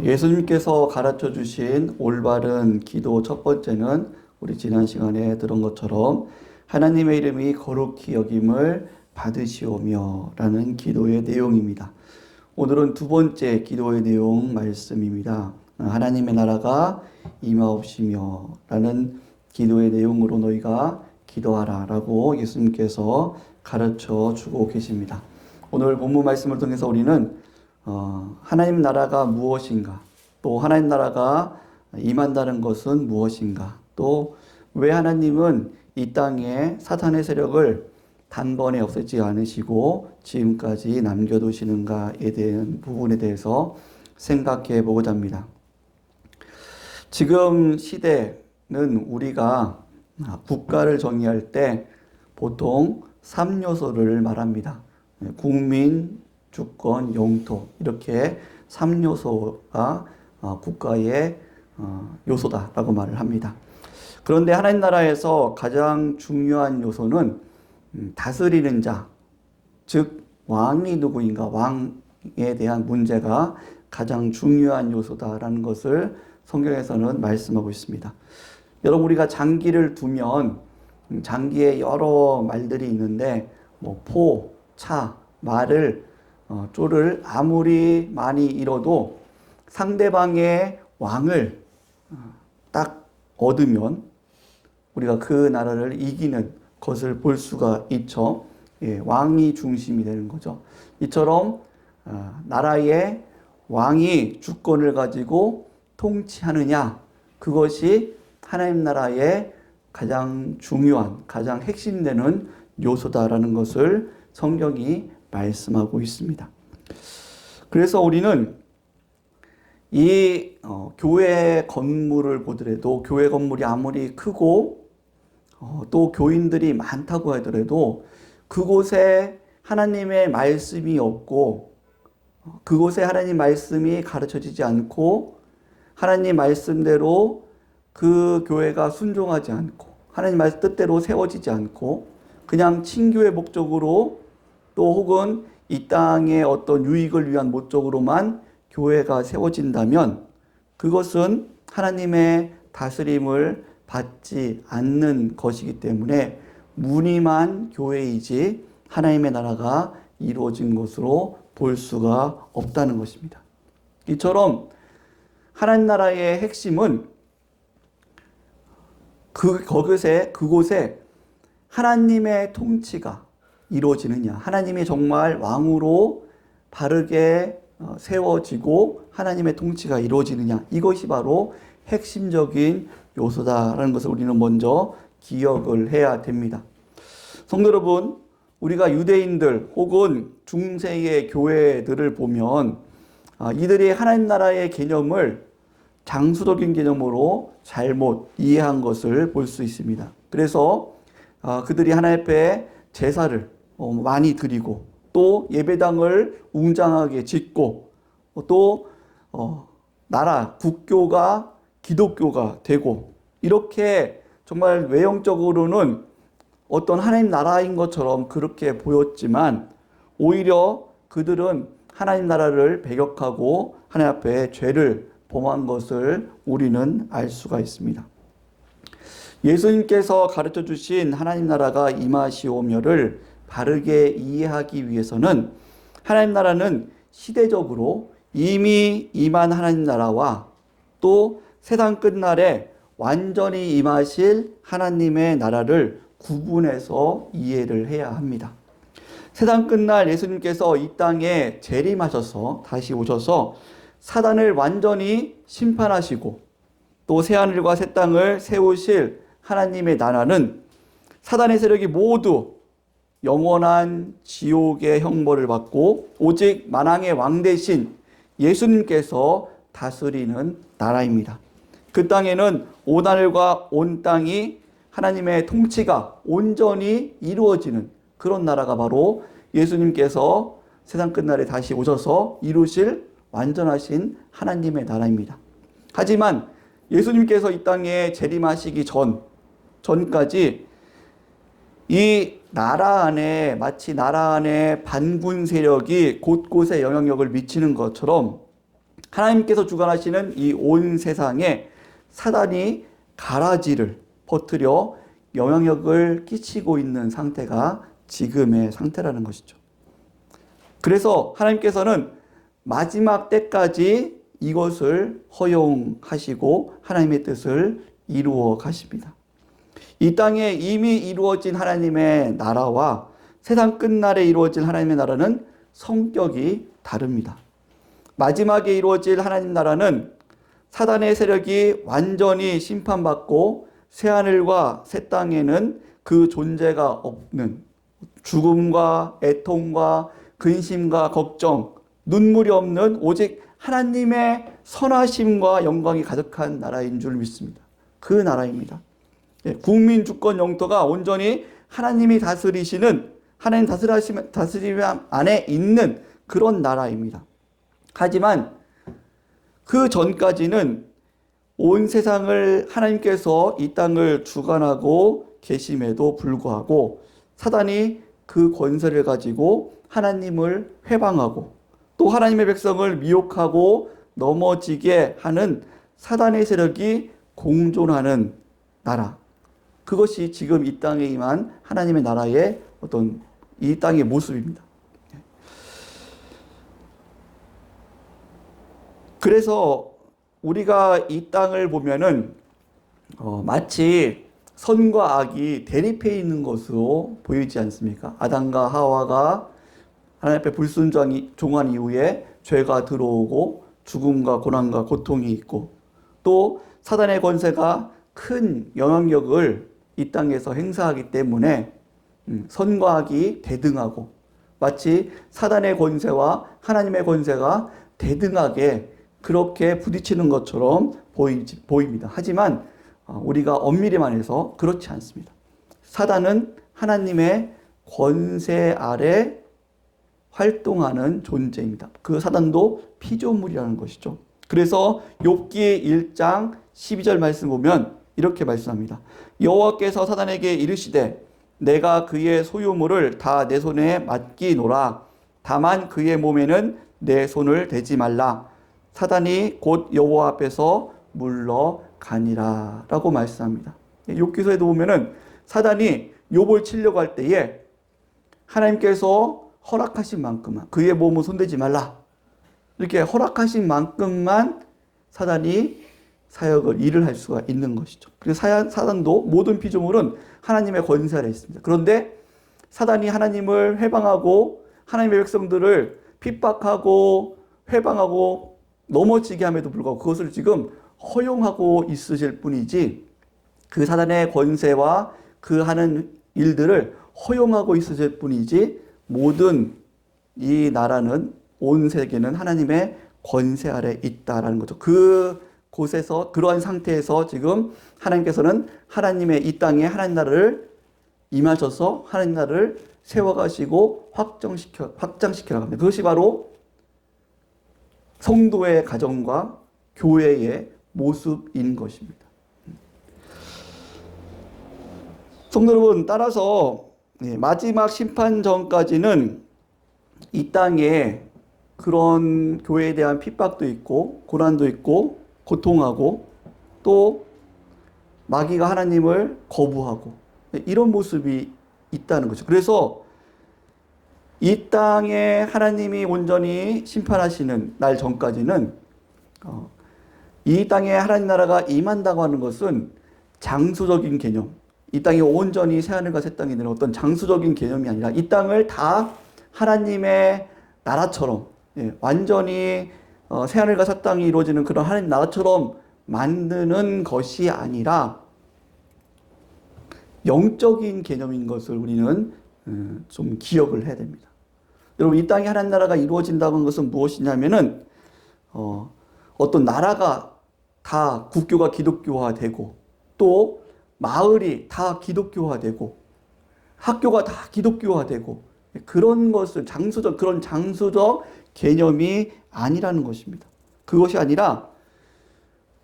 예수님께서 가르쳐 주신 올바른 기도 첫 번째는 우리 지난 시간에 들은 것처럼 하나님의 이름이 거룩히 여김을 받으시오며 라는 기도의 내용입니다. 오늘은 두 번째 기도의 내용 말씀입니다. 하나님의 나라가 임하옵시며 라는 기도의 내용으로 너희가 기도하라 라고 예수님께서 가르쳐 주고 계십니다. 오늘 본문 말씀을 통해서 우리는 하나님 나라가 무엇인가, 또 하나님 나라가 임한다는 것은 무엇인가, 또 왜 하나님은 이 땅에 사탄의 세력을 단번에 없애지 않으시고 지금까지 남겨두시는가에 대한 부분에 대해서 생각해 보고자 합니다. 지금 시대는 우리가 국가를 정의할 때 보통 3요소를 말합니다. 국민, 주권, 영토, 이렇게 3요소가 국가의 요소다라고 말을 합니다. 그런데 하나님 나라에서 가장 중요한 요소는 다스리는 자, 즉 왕이 누구인가, 왕에 대한 문제가 가장 중요한 요소다라는 것을 성경에서는 말씀하고 있습니다. 여러분, 우리가 장기를 두면 장기에 여러 말들이 있는데 포, 차, 말을 쪼를 아무리 많이 잃어도 상대방의 왕을 딱 얻으면 우리가 그 나라를 이기는 것을 볼 수가 있죠. 왕이 중심이 되는 거죠. 이처럼 나라의 왕이 주권을 가지고 통치하느냐, 그것이 하나님 나라의 가장 중요한, 가장 핵심되는 요소다라는 것을 성경이 말씀하고 있습니다. 그래서 우리는 이 교회 건물을 보더라도, 교회 건물이 아무리 크고 또 교인들이 많다고 하더라도 그곳에 하나님의 말씀이 없고, 그곳에 하나님 말씀이 가르쳐지지 않고, 하나님 말씀대로 그 교회가 순종하지 않고, 하나님 말씀 뜻대로 세워지지 않고, 그냥 친교의 목적으로 또 혹은 이 땅의 어떤 유익을 위한 목적으로만 교회가 세워진다면 그것은 하나님의 다스림을 받지 않는 것이기 때문에 무늬만 교회이지 하나님의 나라가 이루어진 것으로 볼 수가 없다는 것입니다. 이처럼 하나님 나라의 핵심은 그곳에 하나님의 통치가 이루어지느냐, 하나님이 정말 왕으로 바르게 세워지고 하나님의 통치가 이루어지느냐, 이것이 바로 핵심적인 요소다라는 것을 우리는 먼저 기억을 해야 됩니다. 성도 여러분, 우리가 유대인들 혹은 중세의 교회들을 보면 이들이 하나님 나라의 개념을 장수적인 개념으로 잘못 이해한 것을 볼 수 있습니다. 그래서 그들이 하나님 앞에 제사를 많이 드리고, 또 예배당을 웅장하게 짓고, 또 나라, 국교가 기독교가 되고, 이렇게 정말 외형적으로는 어떤 하나님 나라인 것처럼 그렇게 보였지만 오히려 그들은 하나님 나라를 배격하고 하나님 앞에 죄를 범한 것을 우리는 알 수가 있습니다. 예수님께서 가르쳐 주신 하나님 나라가 임하시오며를 바르게 이해하기 위해서는 하나님 나라는 시대적으로 이미 임한 하나님 나라와 또 세상 끝날에 완전히 임하실 하나님의 나라를 구분해서 이해를 해야 합니다. 세상 끝날 예수님께서 이 땅에 재림하셔서 다시 오셔서 사단을 완전히 심판하시고 또 새하늘과 새 땅을 세우실 하나님의 나라는 사단의 세력이 모두 영원한 지옥의 형벌을 받고 오직 만왕의 왕 대신 예수님께서 다스리는 나라입니다. 그 땅에는 온 하늘과 온 땅이 하나님의 통치가 온전히 이루어지는 그런 나라가 바로 예수님께서 세상 끝날에 다시 오셔서 이루실 완전하신 하나님의 나라입니다. 하지만 예수님께서 이 땅에 재림하시기 전까지 이 나라 안에, 마치 나라 안에 반군 세력이 곳곳에 영향력을 미치는 것처럼 하나님께서 주관하시는 이 온 세상에 사단이 가라지를 퍼뜨려 영향력을 끼치고 있는 상태가 지금의 상태라는 것이죠. 그래서 하나님께서는 마지막 때까지 이것을 허용하시고 하나님의 뜻을 이루어 가십니다. 이 땅에 이미 이루어진 하나님의 나라와 세상 끝날에 이루어질 하나님의 나라는 성격이 다릅니다. 마지막에 이루어질 하나님 나라는 사단의 세력이 완전히 심판받고 새하늘과 새 땅에는 그 존재가 없는 죽음과 애통과 근심과 걱정, 눈물이 없는 오직 하나님의 선하심과 영광이 가득한 나라인 줄 믿습니다. 그 나라입니다. 국민 주권 영토가 온전히 하나님이 다스리시는 하나님 다스림 안에 있는 그런 나라입니다. 하지만 그 전까지는 온 세상을 하나님께서 이 땅을 주관하고 계심에도 불구하고 사단이 그 권세를 가지고 하나님을 회방하고 또 하나님의 백성을 미혹하고 넘어지게 하는 사단의 세력이 공존하는 나라. 그것이 지금 이 땅에 임한 하나님의 나라의 어떤 이 땅의 모습입니다. 그래서 우리가 이 땅을 보면은 마치 선과 악이 대립해 있는 것으로 보이지 않습니까? 아담과 하와가 하나님 앞에 불순종한 이후에 죄가 들어오고 죽음과 고난과 고통이 있고 또 사단의 권세가 큰 영향력을 이 땅에서 행사하기 때문에 선과 악이 대등하고 마치 사단의 권세와 하나님의 권세가 대등하게 그렇게 부딪히는 것처럼 보입니다. 하지만 우리가 엄밀히 말해서 그렇지 않습니다. 사단은 하나님의 권세 아래 활동하는 존재입니다. 그 사단도 피조물이라는 것이죠. 그래서 욥기 1장 12절 말씀 보면 이렇게 말씀합니다. 여호와께서 사단에게 이르시되 내가 그의 소유물을 다 내 손에 맡기노라. 다만 그의 몸에는 내 손을 대지 말라. 사단이 곧 여호와 앞에서 물러가니라 라고 말씀합니다. 욥기서에도 보면은 사단이 욥을 치려고 할 때에 하나님께서 허락하신 만큼만 그의 몸을 손대지 말라 이렇게 허락하신 만큼만 사단이 사역을 일을 할 수가 있는 것이죠. 그래서 사단도 모든 피조물은 하나님의 권세 아래 있습니다. 그런데 사단이 하나님을 회방하고 하나님의 백성들을 핍박하고 회방하고 넘어지게 함에도 불구하고 그것을 지금 허용하고 있으실 뿐이지 그 사단의 권세와 그 하는 일들을 허용하고 있으실 뿐이지 모든 이 나라는 온 세계는 하나님의 권세 아래 있다라는 거죠. 그곳에서 그러한 상태에서 지금 하나님께서는 하나님의 이 땅에 하나님 나라를 임하셔서 하나님 나라를 세워가시고 확장시켜 나갑니다. 그것이 바로 성도의 가정과 교회의 모습인 것입니다. 성도 여러분, 따라서 마지막 심판 전까지는 이 땅에 그런 교회에 대한 핍박도 있고 고난도 있고 고통하고 또 마귀가 하나님을 거부하고 이런 모습이 있다는 거죠. 그래서 이 땅에 하나님이 온전히 심판하시는 날 전까지는 이 땅에 하나님 나라가 임한다고 하는 것은 장소적인 개념, 이 땅이 온전히 새하늘과 새 땅이 되는 어떤 장소적인 개념이 아니라 이 땅을 다 하나님의 나라처럼 완전히 새하늘과 새 땅이 이루어지는 그런 하나님 나라처럼 만드는 것이 아니라 영적인 개념인 것을 우리는 좀 기억을 해야 됩니다. 여러분, 이 땅에 하나님 나라가 이루어진다는 것은 무엇이냐면은 어떤 나라가 다 국교가 기독교화되고 또 마을이 다 기독교화되고 학교가 다 기독교화되고 그런 것을 그런 장소적 개념이 아니라는 것입니다. 그것이 아니라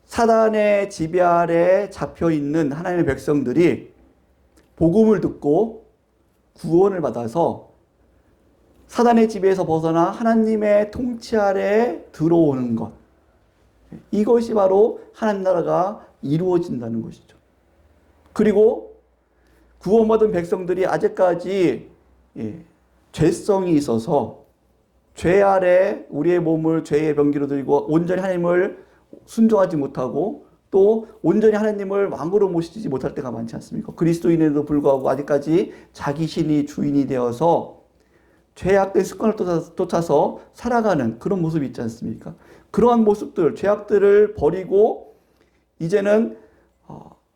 사단의 지배 아래 잡혀 있는 하나님의 백성들이 복음을 듣고 구원을 받아서 사단의 지배에서 벗어나 하나님의 통치 아래 들어오는 것. 이것이 바로 하나님 나라가 이루어진다는 것이죠. 그리고 구원받은 백성들이 아직까지 죄성이 있어서 죄 아래 우리의 몸을 죄의 병기로 들고 온전히 하나님을 순종하지 못하고 또 온전히 하나님을 왕으로 모시지 못할 때가 많지 않습니까? 그리스도인에도 불구하고 아직까지 자기 신이 주인이 되어서 죄악된 습관을 쫓아서 살아가는 그런 모습이 있지 않습니까? 그러한 모습들, 죄악들을 버리고 이제는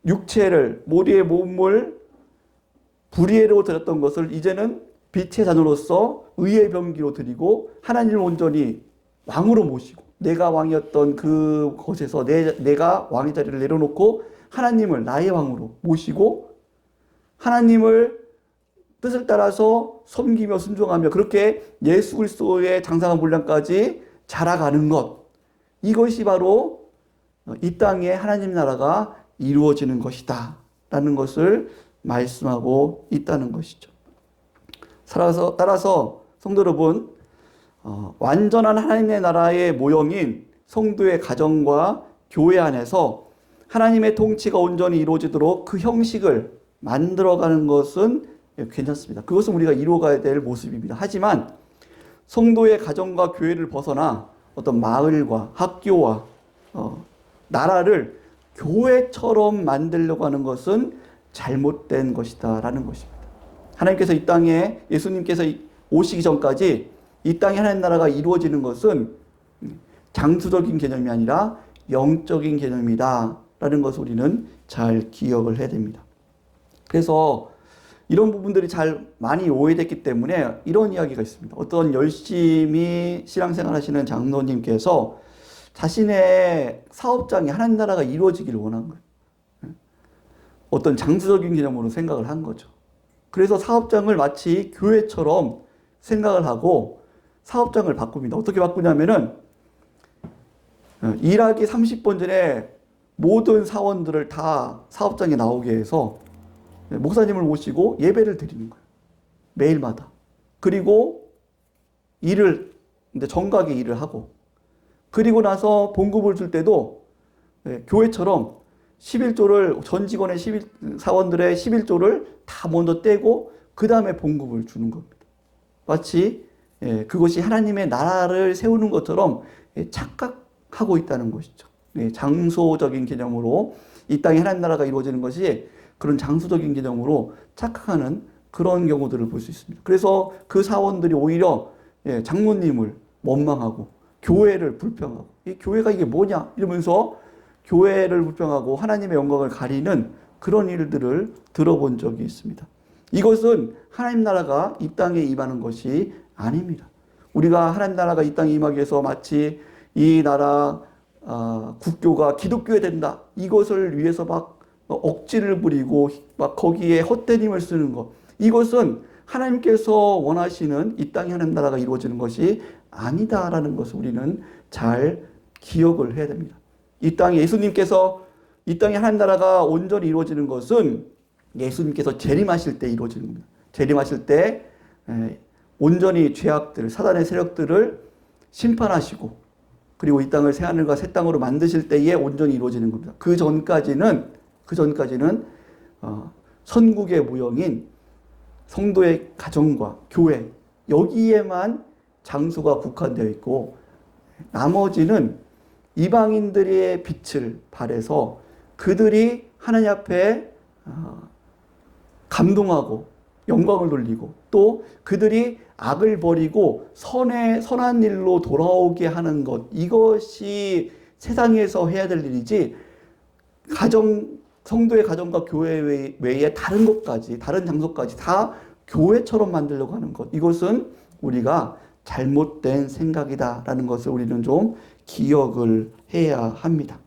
육체를, 우리의 몸을 불의로 드렸던 것을 이제는 빛의 자녀로서 의의 병기로 드리고 하나님을 온전히 왕으로 모시고 내가 왕이었던 그곳에서 내가 왕의 자리를 내려놓고 하나님을 나의 왕으로 모시고 하나님을 뜻을 따라서 섬기며 순종하며 그렇게 예수 그리스도의 장사한 분량까지 자라가는 것, 이것이 바로 이 땅에 하나님 나라가 이루어지는 것이다 라는 것을 말씀하고 있다는 것이죠. 따라서 성도 여러분, 완전한 하나님의 나라의 모형인 성도의 가정과 교회 안에서 하나님의 통치가 온전히 이루어지도록 그 형식을 만들어가는 것은 괜찮습니다. 그것은 우리가 이루어가야 될 모습입니다. 하지만 성도의 가정과 교회를 벗어나 어떤 마을과 학교와 나라를 교회처럼 만들려고 하는 것은 잘못된 것이다 라는 것입니다. 하나님께서 이 땅에 예수님께서 오시기 전까지 이 땅에 하나님 나라가 이루어지는 것은 장수적인 개념이 아니라 영적인 개념이다 라는 것을 우리는 잘 기억을 해야 됩니다. 그래서 이런 부분들이 많이 오해됐기 때문에 이런 이야기가 있습니다. 어떤 열심히 신앙생활 하시는 장로님께서 자신의 사업장에 하나님 나라가 이루어지기를 원한 거예요. 어떤 장수적인 개념으로 생각을 한 거죠. 그래서 사업장을 마치 교회처럼 생각을 하고 사업장을 바꿉니다. 어떻게 바꾸냐면은 일하기 30분 전에 모든 사원들을 다 사업장에 나오게 해서 목사님을 모시고 예배를 드리는 거예요. 매일마다. 그리고 정각에 일을 하고 그리고 나서 봉급을 줄 때도 교회처럼 11조를 전 직원의 사원들의 11조를 다 먼저 떼고 그 다음에 봉급을 주는 겁니다. 마치 그것이 하나님의 나라를 세우는 것처럼 착각하고 있다는 것이죠. 장소적인 개념으로 이 땅에 하나님 나라가 이루어지는 것이 그런 장소적인 개념으로 착각하는 그런 경우들을 볼 수 있습니다. 그래서 그 사원들이 오히려 장로님을 원망하고 교회를 불평하고 이 교회가 이게 뭐냐 이러면서 교회를 불평하고 하나님의 영광을 가리는 그런 일들을 들어본 적이 있습니다. 이것은 하나님 나라가 이 땅에 임하는 것이 아닙니다. 우리가 하나님 나라가 이 땅에 임하기 위해서 마치 이 나라 국교가 기독교에 된다 이것을 위해서 막 억지를 부리고 막 거기에 헛된 힘을 쓰는 것, 이것은 하나님께서 원하시는 이 땅에 하나님 나라가 이루어지는 것이 아니다라는 것을 우리는 잘 기억을 해야 됩니다. 이 땅에 이 땅에 하나님 나라가 온전히 이루어지는 것은 예수님께서 재림하실 때 이루어지는 겁니다. 재림하실 때 온전히 죄악들, 사단의 세력들을 심판하시고 그리고 이 땅을 새 하늘과 새 땅으로 만드실 때에 온전히 이루어지는 겁니다. 그 전까지는 선국의 모형인 성도의 가정과 교회 여기에만 장소가 국한되어 있고 나머지는 이방인들의 빛을 발해서 그들이 하나님 앞에 감동하고 영광을 돌리고 또 그들이 악을 버리고 선한 일로 돌아오게 하는 것, 이것이 세상에서 해야 될 일이지 성도의 가정과 교회 외에 다른 것까지, 다른 장소까지 다 교회처럼 만들려고 하는 것, 이것은 우리가 잘못된 생각이다라는 것을 우리는 좀 기억을 해야 합니다.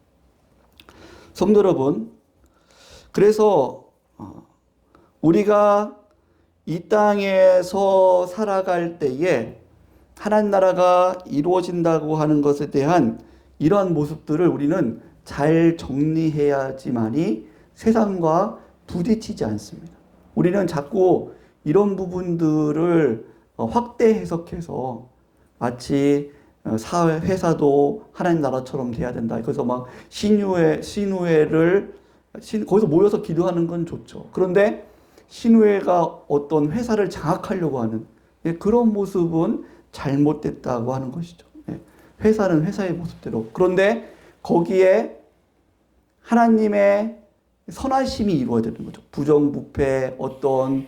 성도 여러분, 그래서 우리가 이 땅에서 살아갈 때에 하나님 나라가 이루어진다고 하는 것에 대한 이러한 모습들을 우리는 잘 정리해야지만이 세상과 부딪히지 않습니다. 우리는 자꾸 이런 부분들을 확대 해석해서 마치 사회, 회사도 하나님 나라처럼 돼야 된다. 그래서 막 신우회를 거기서 모여서 기도하는 건 좋죠. 그런데 신우회가 어떤 회사를 장악하려고 하는 그런 모습은 잘못됐다고 하는 것이죠. 회사는 회사의 모습대로. 그런데 거기에 하나님의 선하심이 이루어야 되는 거죠. 부정부패, 어떤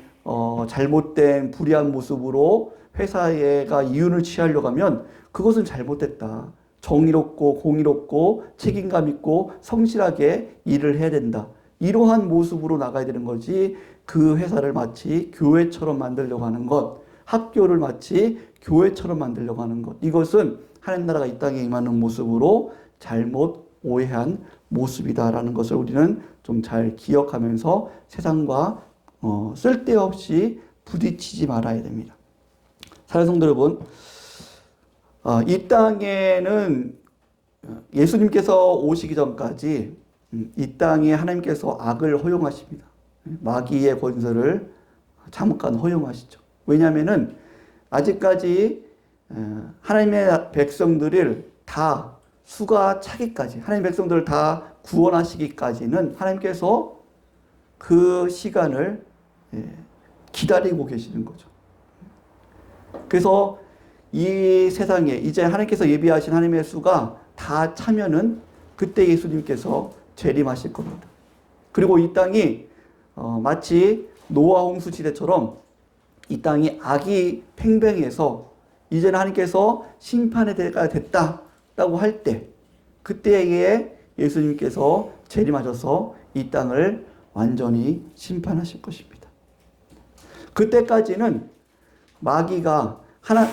잘못된 불의한 모습으로 회사가 이윤을 취하려고 하면 그것은 잘못됐다. 정의롭고 공의롭고 책임감 있고 성실하게 일을 해야 된다. 이러한 모습으로 나가야 되는 거지 그 회사를 마치 교회처럼 만들려고 하는 것, 학교를 마치 교회처럼 만들려고 하는 것. 이것은 하나님 나라가 이 땅에 임하는 모습으로 잘못 오해한 모습이다라는 것을 우리는 좀 잘 기억하면서 세상과 쓸데없이 부딪히지 말아야 됩니다. 사랑하는 성도 여러분, 이 땅에는 예수님께서 오시기 전까지 이 땅에 하나님께서 악을 허용하십니다. 마귀의 권세를 잠깐 허용하시죠. 왜냐하면은 아직까지 하나님의 백성들을 다 수가 차기까지 하나님 백성들을 다 구원하시기까지는 하나님께서 그 시간을 기다리고 계시는 거죠. 그래서 이 세상에 이제 하나님께서 예비하신 하나님의 수가 다 차면은 그때 예수님께서 재림하실 겁니다. 그리고 이 땅이 마치 노아 홍수 시대처럼 이 땅이 악이 팽팽해서 이제는 하나님께서 심판의 때가 됐다라고 할 때 그때에 예수님께서 재림하셔서 이 땅을 완전히 심판하실 것입니다. 그때까지는 마귀가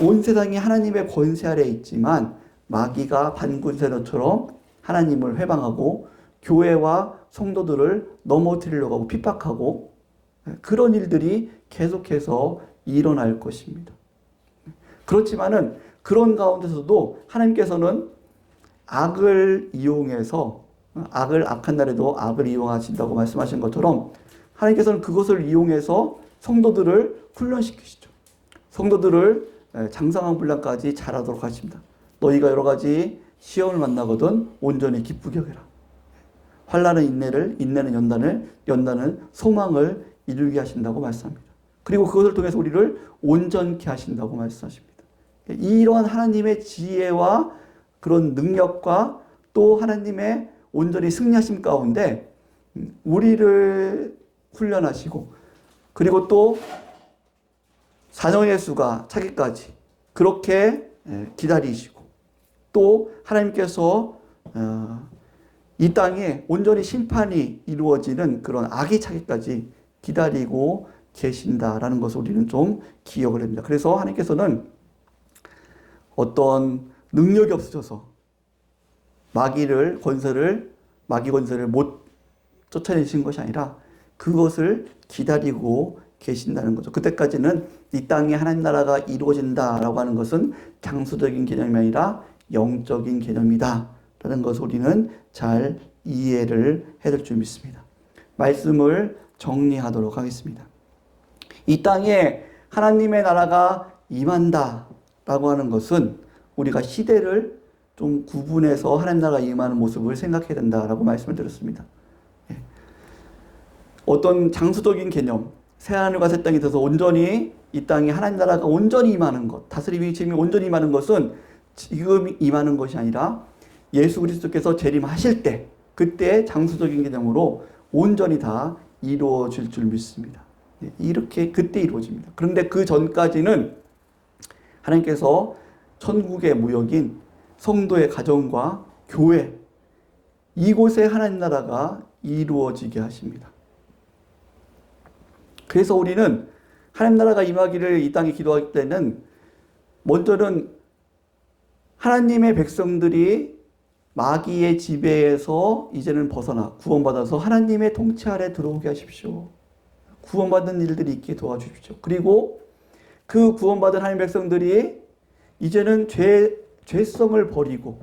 온 세상이 하나님의 권세 아래에 있지만 마귀가 반군세노처럼 하나님을 회방하고 교회와 성도들을 넘어뜨리려고 하고 핍박하고 그런 일들이 계속해서 일어날 것입니다. 그렇지만은 그런 가운데서도 하나님께서는 악을 이용해서 악한 날에도 악을 이용하신다고 말씀하신 것처럼 하나님께서는 그것을 이용해서 성도들을 훈련시키시죠. 성도들을 장성한 분량까지 잘하도록 하십니다. 너희가 여러 가지 시험을 만나거든 온전히 기쁘게 여겨라. 환난은 인내를, 인내는 연단을, 연단은 소망을 이루게 하신다고 말씀합니다. 그리고 그것을 통해서 우리를 온전케 하신다고 말씀하십니다. 이러한 하나님의 지혜와 그런 능력과 또 하나님의 온전히 승리하심 가운데 우리를 훈련하시고 그리고 또 사정의 수가 차기까지 그렇게 기다리시고 또 하나님께서 이 땅에 온전히 심판이 이루어지는 그런 악의 차기까지 기다리고 계신다라는 것을 우리는 좀 기억을 합니다. 그래서 하나님께서는 어떤 능력이 없으셔서 마귀 권세를 못 쫓아내신 것이 아니라 그것을 기다리고 계신다는 거죠. 그때까지는 이 땅에 하나님 나라가 이루어진다라고 하는 것은 장수적인 개념이 아니라 영적인 개념이다라는 것을 우리는 잘 이해를 해야 될 줄 믿습니다. 말씀을 정리하도록 하겠습니다. 이 땅에 하나님의 나라가 임한다라고 하는 것은 우리가 시대를 좀 구분해서 하나님 나라가 임하는 모습을 생각해야 된다라고 말씀을 드렸습니다. 어떤 장수적인 개념, 새하늘과 새 땅이 있어서 온전히 이 땅에 하나님 나라가 온전히 임하는 것, 다스림이 책임이 온전히 임하는 것은 지금 임하는 것이 아니라 예수 그리스도께서 재림하실 때 그때 장수적인 개념으로 온전히 다 이루어질 줄 믿습니다. 이렇게 그때 이루어집니다. 그런데 그 전까지는 하나님께서 천국의 무역인 성도의 가정과 교회 이곳에 하나님 나라가 이루어지게 하십니다. 그래서 우리는 하나님 나라가 임하기를 이 땅에 기도할 때는 먼저는 하나님의 백성들이 마귀의 지배에서 이제는 벗어나 구원받아서 하나님의 통치 아래 들어오게 하십시오. 구원받은 일들이 있게 도와주십시오. 그리고 그 구원받은 하나님 백성들이 이제는 죄성을 버리고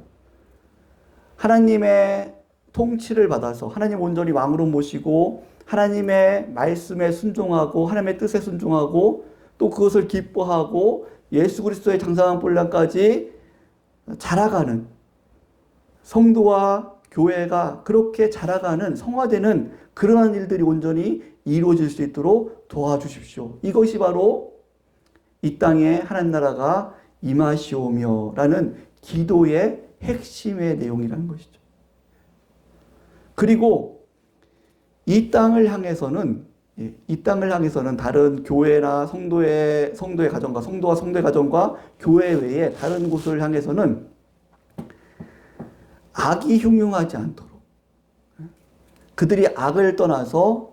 하나님의 통치를 받아서 하나님 온전히 왕으로 모시고 하나님의 말씀에 순종하고 하나님의 뜻에 순종하고 또 그것을 기뻐하고 예수 그리스도의 장사한 분량까지 자라가는, 성도와 교회가 그렇게 자라가는, 성화되는 그러한 일들이 온전히 이루어질 수 있도록 도와주십시오. 이것이 바로 이 땅에 하나님 나라가 임하시오며 라는 기도의 핵심의 내용이라는 것이죠. 그리고 이 땅을 향해서는 다른 교회나 성도의 가정과 성도와 성도의 가정과 교회 외에 다른 곳을 향해서는 악이 흉흉하지 않도록, 그들이 악을 떠나서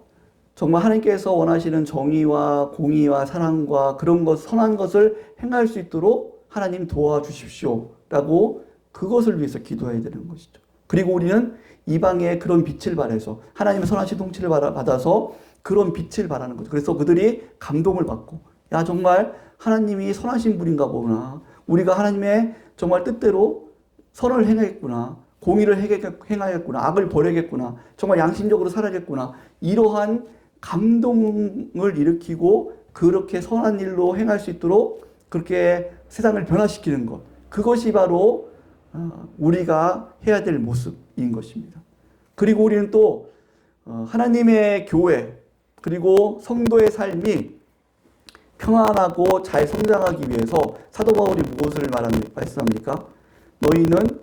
정말 하나님께서 원하시는 정의와 공의와 사랑과 그런 것, 선한 것을 행할 수 있도록 하나님 도와주십시오 라고 그것을 위해서 기도해야 되는 것이죠. 그리고 우리는 이방의 그런 빛을 발해서 하나님의 선하신 통치를 받아서 그런 빛을 발하는 거죠. 그래서 그들이 감동을 받고, 야, 정말 하나님이 선하신 분인가 보구나. 우리가 하나님의 정말 뜻대로 선을 행하겠구나. 공의를 행하겠구나. 악을 버리겠구나. 정말 양심적으로 살아야겠구나. 이러한 감동을 일으키고 그렇게 선한 일로 행할 수 있도록 그렇게 세상을 변화시키는 것. 그것이 바로 우리가 해야 될 모습인 것입니다. 그리고 우리는 또 하나님의 교회 그리고 성도의 삶이 평안하고 잘 성장하기 위해서 사도 바울이 무엇을 말씀합니까? 너희는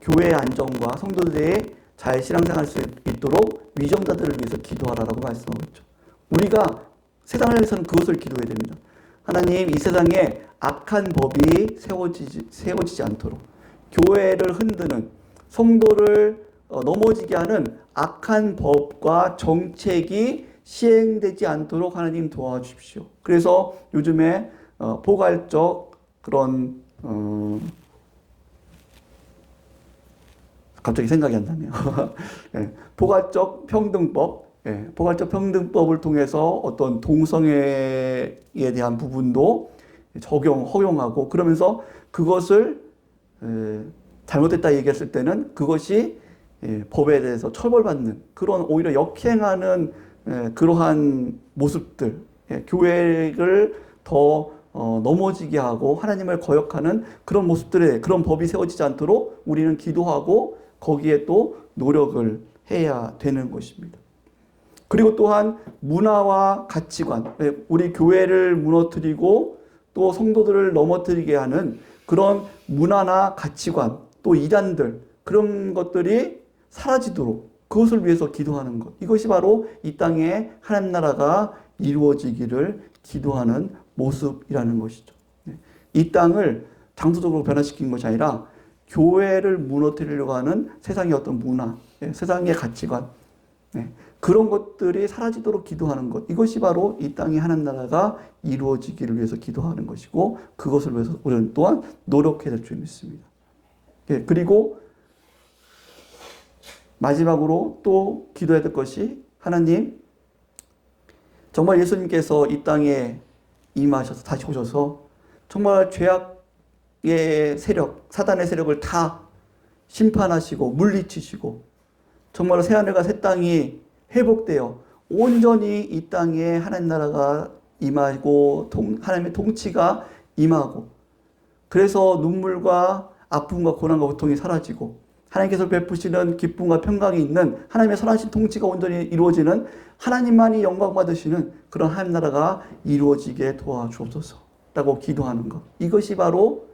교회의 안정과 성도들의 잘 신앙생활할 수 있도록 위정자들을 위해서 기도하라라고 말씀하고 있죠. 우리가 세상을 위해서는 그것을 기도해야 됩니다. 하나님, 이 세상에 악한 법이 세워지지 않도록, 교회를 흔드는, 성도를 넘어지게 하는 악한 법과 정책이 시행되지 않도록 하나님 도와주십시오. 그래서 요즘에 포괄적 그런 갑자기 생각이 안 나네요. 예, 포괄적 평등법, 포괄적 평등법을 통해서 어떤 동성애에 대한 부분도 허용하고 그러면서 그것을 잘못됐다 얘기했을 때는 그것이 법에 대해서 처벌받는 그런 오히려 역행하는 그러한 모습들, 교회를 더 넘어지게 하고 하나님을 거역하는 그런 모습들에 그런 법이 세워지지 않도록 우리는 기도하고 거기에 또 노력을 해야 되는 것입니다. 그리고 또한 문화와 가치관, 우리 교회를 무너뜨리고 또 성도들을 넘어뜨리게 하는 그런 문화나 가치관, 또 이단들, 그런 것들이 사라지도록 그것을 위해서 기도하는 것. 이것이 바로 이 땅에 하나님 나라가 이루어지기를 기도하는 모습이라는 것이죠. 이 땅을 장소적으로 변화시킨 것이 아니라 교회를 무너뜨리려고 하는 세상의 어떤 문화, 세상의 가치관, 그런 것들이 사라지도록 기도하는 것. 이것이 바로 이 땅에 하나님 나라가 이루어지기를 위해서 기도하는 것이고 그것을 위해서 우리는 또한 노력해야 될 줄 믿습니다. 그리고 마지막으로 또 기도해야 될 것이 하나님, 정말 예수님께서 이 땅에 임하셔서 다시 오셔서 정말 죄악의 세력, 사단의 세력을 다 심판하시고 물리치시고 정말 새하늘과 새 땅이 회복되어 온전히 이 땅에 하나님 나라가 임하고 하나님의 통치가 임하고 그래서 눈물과 아픔과 고난과 고통이 사라지고 하나님께서 베푸시는 기쁨과 평강이 있는 하나님의 선하신 통치가 온전히 이루어지는 하나님만이 영광 받으시는 그런 하나님 나라가 이루어지게 도와주옵소서라고 기도하는 것. 이것이 바로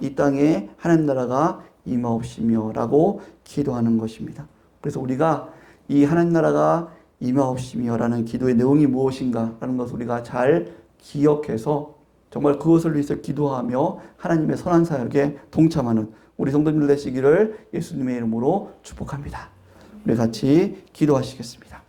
이 땅에 하나님 나라가 임하옵시며 라고 기도하는 것입니다. 그래서 우리가 이 하나님 나라가 임하옵시며 라는 기도의 내용이 무엇인가 라는 것을 우리가 잘 기억해서 정말 그것을 위해서 기도하며 하나님의 선한 사역에 동참하는 우리 성도님들 되시기를 예수님의 이름으로 축복합니다. 우리 같이 기도하시겠습니다.